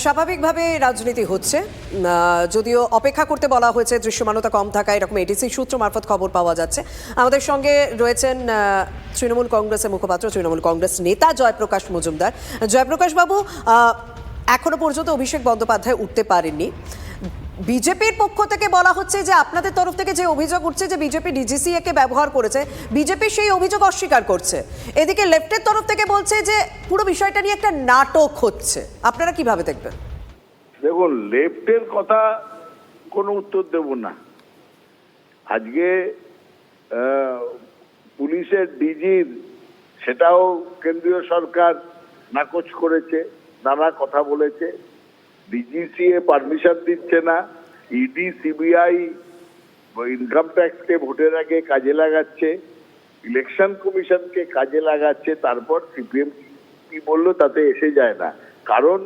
স্বাভাবিকভাবে রাজনীতি হচ্ছে, যদিও অপেক্ষা করতে বলা হয়েছে, দৃশ্যমানতা কম থাকা এরকম এটিসি সূত্র মারফত খবর পাওয়া যাচ্ছে। আমাদের সঙ্গে রয়েছেন তৃণমূল কংগ্রেসের মুখপাত্র, তৃণমূল কংগ্রেস নেতা জয়প্রকাশ মজুমদার। জয়প্রকাশ বাবু, এখনো পর্যন্ত অভিষেক বন্দ্যোপাধ্যায় উঠতে পারেননি। বিজেপির পক্ষ থেকে বলা হচ্ছে যে আপনাদের তরফ থেকে যে অভিযোগ উঠছে যে বিজেপি ডিজিসিএ কে ব্যবহার করেছে, বিজেপি সেই অভিযোগ অস্বীকার করছে। এদিকে লেফটের তরফ থেকে বলছে যে পুরো বিষয়টা নিয়ে একটা নাটক হচ্ছে। আপনারা কিভাবে দেখবেন? দেখুন, লেফটের কথা কোনো উত্তর দেব না। আজকে পুলিশের ডিজির সেটাও কেন্দ্রীয় সরকার নাকচ করেছে, নানা কথা বলেছে। ডিজিসিএ পারমিশন দিচ্ছে না, ইডি সিবিআই ইনকাম ট্যাক্সকে ভোটের আগে কাজে লাগাচ্ছে, ইলেকশন কমিশনকে কাজে লাগাচ্ছে। তারপর সিপিএম কি বললো তাতে এসে যায় না, কারণ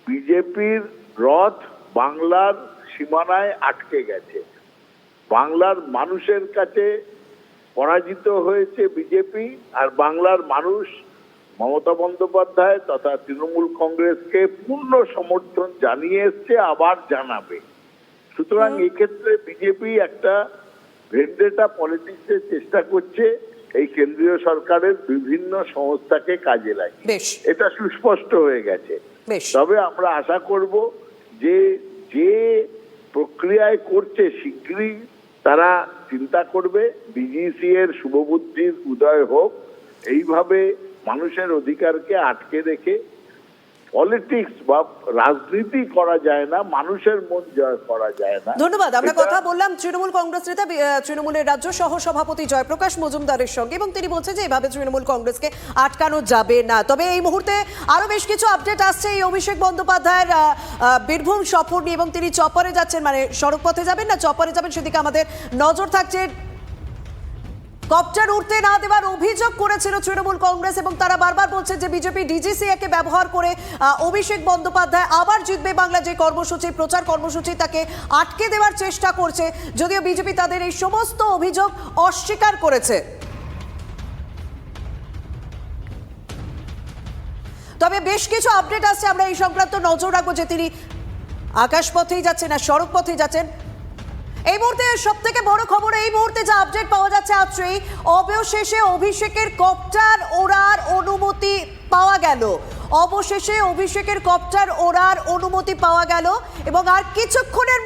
বিজেপির রথ বাংলার সীমানায় আটকে গেছে। বাংলার মানুষের কাছে পরাজিত হয়েছে বিজেপি, আর বাংলার মানুষ মমতা বন্দ্যোপাধ্যায় তথা তৃণমূল কংগ্রেসকে পূর্ণ সমর্থন জানিয়ে এসছে, আবার জানাবে। সুতরাং এক্ষেত্রে বিজেপি একটা ভেন্ডেটা পলিটিক্সের চেষ্টা করছে এই কেন্দ্রীয় সরকারের বিভিন্ন সংস্থাকে কাজে লাগিয়ে। এটা সুস্পষ্ট হয়ে গেছে। তবে আমরা আশা করব যে যে প্রক্রিয়ায় করছে শীঘ্রই তারা চিন্তা করবে, ডিজিসি এর শুভবুদ্ধির উদয় হোক। এইভাবে মানুষের অধিকারকে আটকে রেখে পলিটিক্স বা রাজনীতি করা যায় না, মানুষের মন জয় করা যায় না। ধন্যবাদ। আমরা কথা বললাম তৃণমূল কংগ্রেস নেতা, তৃণমূলের রাজ্য সহ সভাপতি জয়প্রকাশ মজুমদারের সঙ্গে, এবং তিনি বলছেন যে এভাবে তৃণমূল কংগ্রেসকে আটকানো যাবে না। তবে এই মুহূর্তে আরো বেশ কিছু আপডেট আসছে এই অভিষেক বন্দ্যোপাধ্যায়ের বীরভূম সফর নিয়ে, এবং তিনি চপারে যাচ্ছেন, মানে সড়ক পথে যাবেন না চপারে যাবেন সেদিকে আমাদের নজর থাকছে। কপ্টার উঠতে না দেওয়ার অভিযোগ করেছিল তৃণমূল কংগ্রেস, এবং তারা বারবার বলছে যে বিজেপি ডিজিসিএ কে ব্যবহার করে অভিষেক বন্দ্যোপাধ্যায় আবার জিতবে বাংলা যে কর্মসূচি, প্রচার কর্মসূচি, তাকে আটকে দেওয়ার চেষ্টা করছে, যদিও বিজেপি তাদের এই সমস্ত অভিযোগ অস্বীকার করেছে। তবে বেশ কিছু আপডেট আসছে, আমরা এই সংক্রান্ত নজর রাখবো যে তিনি আকাশপথেই যাচ্ছেন না সড়ক পথেই যাচ্ছেন। এই মুহূর্তে সব থেকে বড় খবর, এই মুহূর্তে যা আপডেট পাওয়া যাচ্ছে আজই অবশেষে অভিষেকের কপ্টার ওড়ার অনুমতি পাওয়া গেল। অবশেষে অভিষেকের কপ্টার ওড়ার অনুমতি পাওয়া গেল, এবং আর কিছুক্ষণের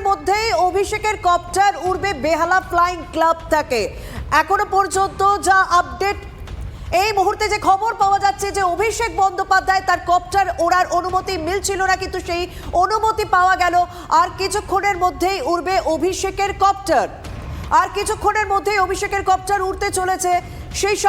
মধ্যেই অভিষেকের কপ্টার উড়বে বেহালা ফ্লাইং ক্লাব থেকে। এখনো পর্যন্ত যা আপডেট, এই মুহূর্তে যে খবর পাওয়া যাচ্ছে যে অভিষেক বন্দ্যোপাধ্যায় তার কপ্টার ওড়ার অনুমতি মিলছিল না, কিন্তু সেই অনুমতি পাওয়া গেল। আর কিছুক্ষণের মধ্যেই উড়বে অভিষেকের কপ্টার, উড়তে চলেছে সেই